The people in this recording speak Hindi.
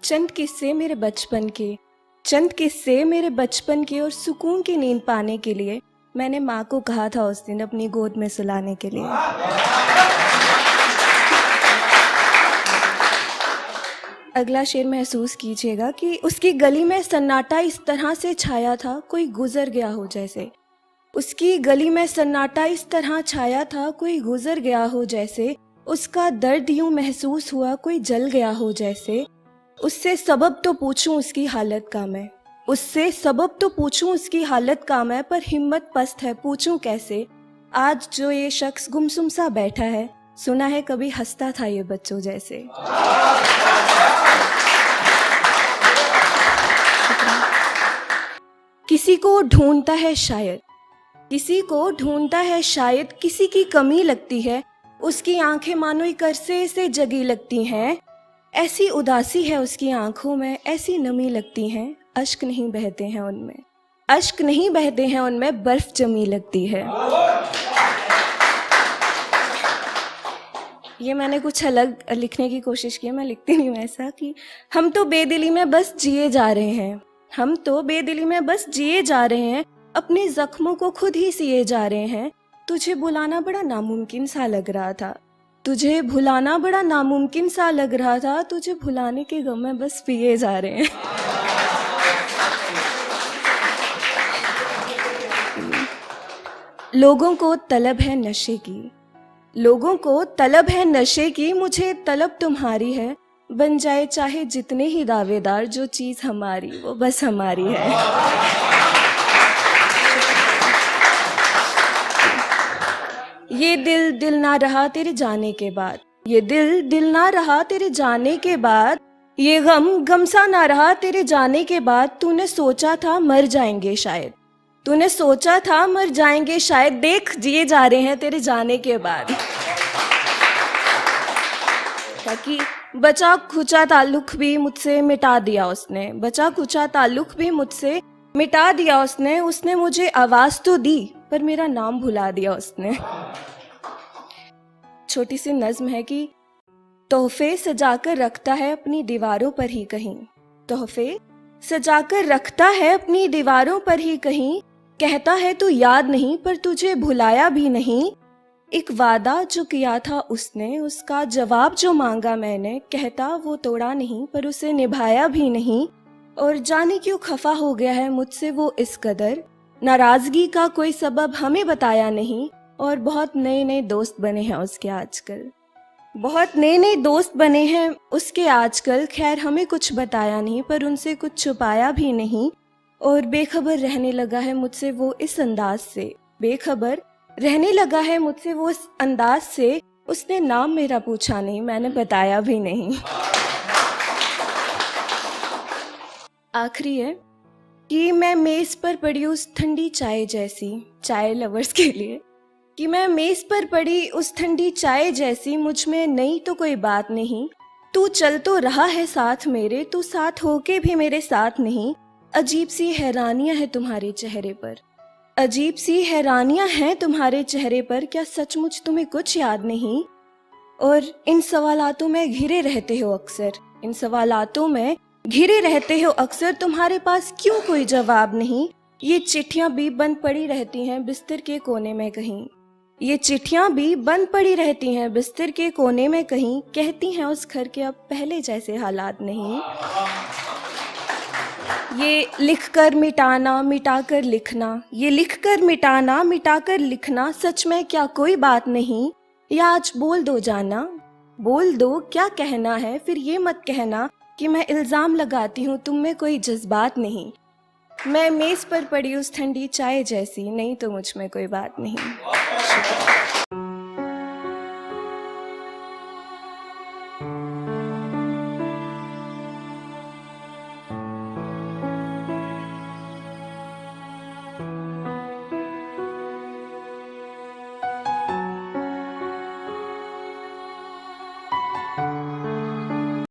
चंद किस्से मेरे बचपन के, चंद किस्से मेरे बचपन के, और सुकून की नींद पाने के लिए मैंने माँ को कहा था उस दिन अपनी गोद में सुलाने के लिए। अगला शेर महसूस कीजिएगा कि उसकी गली में सन्नाटा इस तरह से छाया था कोई गुजर गया हो जैसे। उसकी गली में सन्नाटा इस तरह छाया था कोई गुजर गया हो जैसे। उसका दर्द यूं महसूस हुआ कोई जल गया हो जैसे। उससे सबब तो पूछूं उसकी हालत का मैं, उससे सबब तो पूछूं उसकी हालत का मैं, पर हिम्मत पस्त है पूछूं कैसे। आज जो ये शख्स गुमसुम सा बैठा है, सुना है कभी हंसता था ये बच्चों जैसे। किसी को ढूंढता है शायद, किसी को ढूंढता है शायद, किसी की कमी लगती है, उसकी आंखें मानो एक अरसे से जगी लगती हैं। ऐसी उदासी है उसकी आंखों में, ऐसी नमी लगती हैं, अश्क नहीं बहते हैं उनमें, अश्क नहीं बहते हैं उनमें, बर्फ जमी लगती है। ये मैंने कुछ अलग लिखने की कोशिश की है, मैं लिखती नहीं हूँ ऐसा कि हम तो बेदिली में बस जिए जा रहे हैं, हम तो बेदिली में बस जिए जा रहे हैं, अपने जख्मों को खुद ही सिए जा रहे हैं। तुझे बुलाना बड़ा नामुमकिन सा लग रहा था, तुझे भुलाना बड़ा नामुमकिन सा लग रहा था, तुझे भुलाने के गम में बस पिए जा रहे हैं। लोगों को तलब है नशे की, लोगों को तलब है नशे की, मुझे तलब तुम्हारी है। बन जाए चाहे जितने ही दावेदार, जो चीज हमारी वो बस हमारी है। ये दिल दिल ना रहा तेरे जाने के बाद, ये दिल दिल ना रहा तेरे जाने के बाद, ये गम गम सा ना रहा तेरे जाने के बाद। तूने सोचा था मर जाएंगे शायद, तूने सोचा था मर जाएंगे शायद, देख जिए जा रहे हैं तेरे जाने के बाद। ताकि बचा खुचा ताल्लुक भी मुझसे मिटा दिया उसने, बचा खुचा ताल्लुक भी मुझसे मिटा दिया उसने। उसने मुझे आवाज तो दी पर मेरा नाम भुला दिया उसने। छोटी सी नज्म है कि तोहफे सजाकर रखता है अपनी दीवारों पर ही कहीं, तोहफे सजाकर रखता है अपनी दीवारों पर ही कहीं। कहता है तू याद नहीं पर तुझे भुलाया भी नहीं। एक वादा जो किया था उसने, उसका जवाब जो मांगा मैंने, कहता वो तोड़ा नहीं पर उसे निभाया भी नहीं। और जाने क्यों खफा हो गया है मुझसे वो इस कदर, नाराजगी का कोई सबब हमें बताया नहीं। और बहुत नए नए दोस्त बने हैं उसके आजकल, बहुत नए नए दोस्त बने हैं उसके आजकल। खैर हमें कुछ बताया नहीं पर उनसे कुछ छुपाया भी नहीं। और बेखबर रहने लगा है मुझसे वो इस अंदाज से, बेखबर रहने लगा है मुझसे वो इस अंदाज से। उसने नाम मेरा पूछा नहीं, मैंने बताया भी नहीं। आखिरी है कि मैं मेज पर पड़ी उस ठंडी चाय जैसी, चाय लवर्स के लिए, कि मैं मेज पर पड़ी उस ठंडी चाय जैसी। मुझ में नई तो कोई बात नहीं, तू चल तो रहा है साथ मेरे, तू साथ होके भी मेरे साथ नहीं। अजीब सी हैरानियां हैं तुम्हारे चेहरे पर, अजीब सी हैरानियां हैं तुम्हारे चेहरे पर, क्या सचमुच तुम्हें कुछ याद नहीं। और इन सवालातों में घिरे रहते हो अक्सर, इन सवालातों में घिरे रहते हो अक्सर, तुम्हारे पास क्यों कोई जवाब नहीं। ये चिट्ठियां भी बंद पड़ी रहती हैं बिस्तर के कोने में कहीं, ये चिट्ठियां भी बंद पड़ी रहती हैं बिस्तर के कोने में कहीं। कहती हैं उस घर के अब पहले जैसे हालात नहीं। ये लिखकर मिटाना मिटाकर लिखना, ये लिखकर मिटाना मिटाकर लिखना, सच में क्या कोई बात नहीं। या आज बोल दो जाना, बोल दो क्या कहना है, फिर ये मत कहना कि मैं इल्जाम लगाती हूँ तुम में कोई जज्बात नहीं। मैं मेज पर पड़ी उस ठंडी चाय जैसी, नहीं तो मुझ में कोई बात नहीं। शुक्रिया।